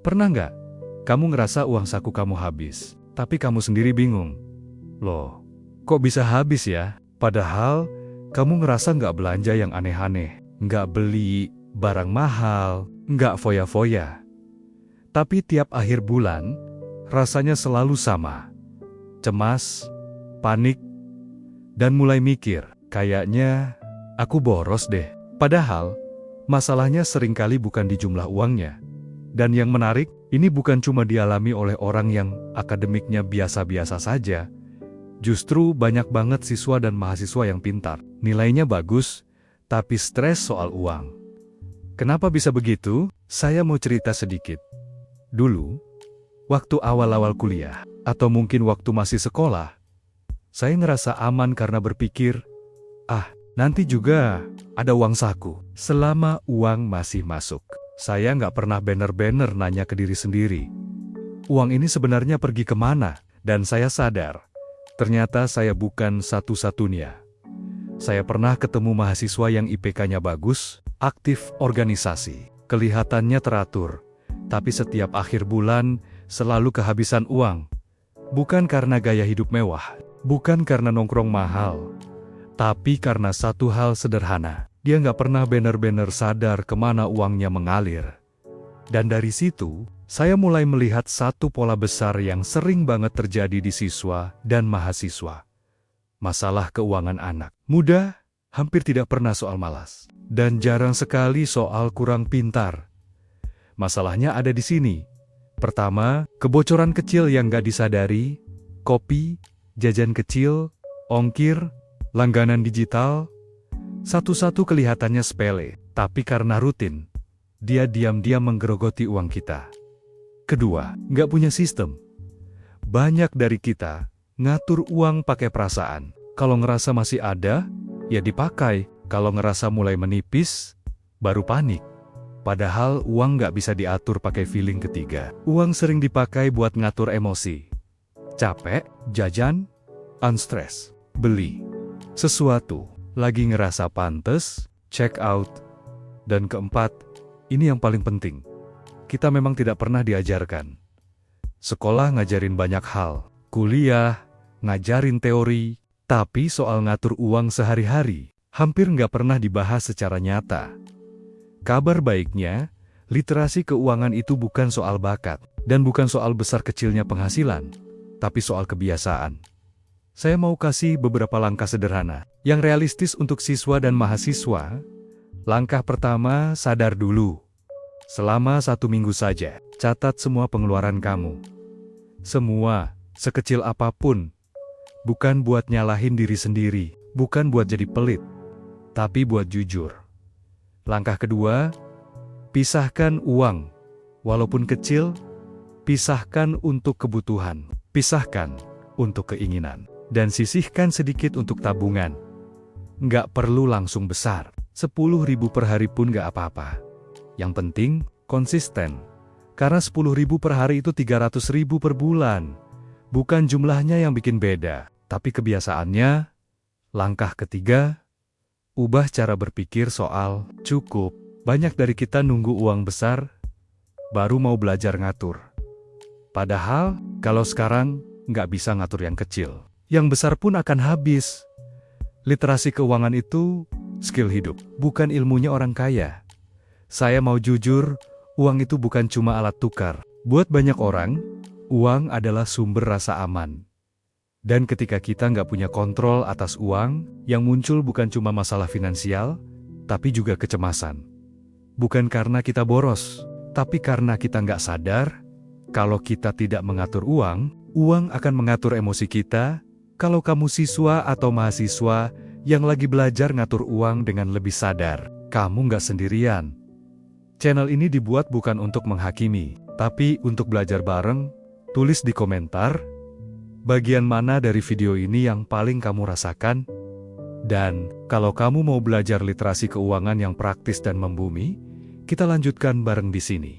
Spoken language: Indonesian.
Pernah nggak kamu ngerasa uang saku kamu habis, tapi kamu sendiri bingung? Loh, kok bisa habis ya? Padahal kamu ngerasa nggak belanja yang aneh-aneh, nggak beli barang mahal, nggak foya-foya. Tapi tiap akhir bulan, rasanya selalu sama. Cemas, panik, dan mulai mikir, kayaknya aku boros deh. Padahal, masalahnya seringkali bukan di jumlah uangnya. Dan yang menarik, ini bukan cuma dialami oleh orang yang akademiknya biasa-biasa saja. Justru banyak banget siswa dan mahasiswa yang pintar. Nilainya bagus, tapi stres soal uang. Kenapa bisa begitu? Saya mau cerita sedikit. Dulu, waktu awal-awal kuliah, atau mungkin waktu masih sekolah, saya ngerasa aman karena berpikir, nanti juga ada uang saku. Selama uang masih masuk, saya nggak pernah bener-bener nanya ke diri sendiri, uang ini sebenarnya pergi kemana? Dan saya sadar, ternyata saya bukan satu-satunya. Saya pernah ketemu mahasiswa yang IPK-nya bagus, aktif organisasi, kelihatannya teratur, tapi setiap akhir bulan selalu kehabisan uang. Bukan karena gaya hidup mewah, bukan karena nongkrong mahal, tapi karena satu hal sederhana. Dia nggak pernah benar-benar sadar kemana uangnya mengalir. Dan dari situ, saya mulai melihat satu pola besar yang sering banget terjadi di siswa dan mahasiswa. Masalah keuangan anak muda hampir tidak pernah soal malas. Dan jarang sekali soal kurang pintar. Masalahnya ada di sini. Pertama, kebocoran kecil yang nggak disadari, kopi, jajan kecil, ongkir, langganan digital. Satu-satu kelihatannya sepele, tapi karena rutin, dia diam-diam menggerogoti uang kita. Kedua, nggak punya sistem. Banyak dari kita ngatur uang pakai perasaan. Kalau ngerasa masih ada, ya dipakai. Kalau ngerasa mulai menipis, baru panik. Padahal uang nggak bisa diatur pakai feeling ketiga. Uang sering dipakai buat ngatur emosi. Capek, jajan, unstress, beli sesuatu. Lagi ngerasa pantes, check out. Dan keempat, ini yang paling penting. Kita memang tidak pernah diajarkan. Sekolah ngajarin banyak hal, kuliah, ngajarin teori, tapi soal ngatur uang sehari-hari, hampir nggak pernah dibahas secara nyata. Kabar baiknya, literasi keuangan itu bukan soal bakat, dan bukan soal besar kecilnya penghasilan, tapi soal kebiasaan. Saya mau kasih beberapa langkah sederhana, yang realistis untuk siswa dan mahasiswa. Langkah pertama, sadar dulu. Selama 1 minggu saja, catat semua pengeluaran kamu. Semua, sekecil apapun. Bukan buat nyalahin diri sendiri, bukan buat jadi pelit, tapi buat jujur. Langkah kedua, pisahkan uang. Walaupun kecil, pisahkan untuk kebutuhan, pisahkan untuk keinginan. Dan sisihkan sedikit untuk tabungan. Nggak perlu langsung besar, 10.000 per hari pun nggak apa-apa. Yang penting, konsisten. Karena 10.000 per hari itu 300.000 per bulan. Bukan jumlahnya yang bikin beda, tapi kebiasaannya. Langkah ketiga, ubah cara berpikir soal cukup. Banyak dari kita nunggu uang besar, baru mau belajar ngatur. Padahal, kalau sekarang, nggak bisa ngatur yang kecil. Yang besar pun akan habis. Literasi keuangan itu skill hidup, bukan ilmunya orang kaya. Saya mau jujur, uang itu bukan cuma alat tukar. Buat banyak orang, uang adalah sumber rasa aman. Dan ketika kita nggak punya kontrol atas uang, yang muncul bukan cuma masalah finansial, tapi juga kecemasan. Bukan karena kita boros, tapi karena kita nggak sadar, kalau kita tidak mengatur uang, uang akan mengatur emosi kita. Kalau kamu siswa atau mahasiswa yang lagi belajar ngatur uang dengan lebih sadar, kamu nggak sendirian. Channel ini dibuat bukan untuk menghakimi, tapi untuk belajar bareng. Tulis di komentar, bagian mana dari video ini yang paling kamu rasakan? Dan, kalau kamu mau belajar literasi keuangan yang praktis dan membumi, kita lanjutkan bareng di sini.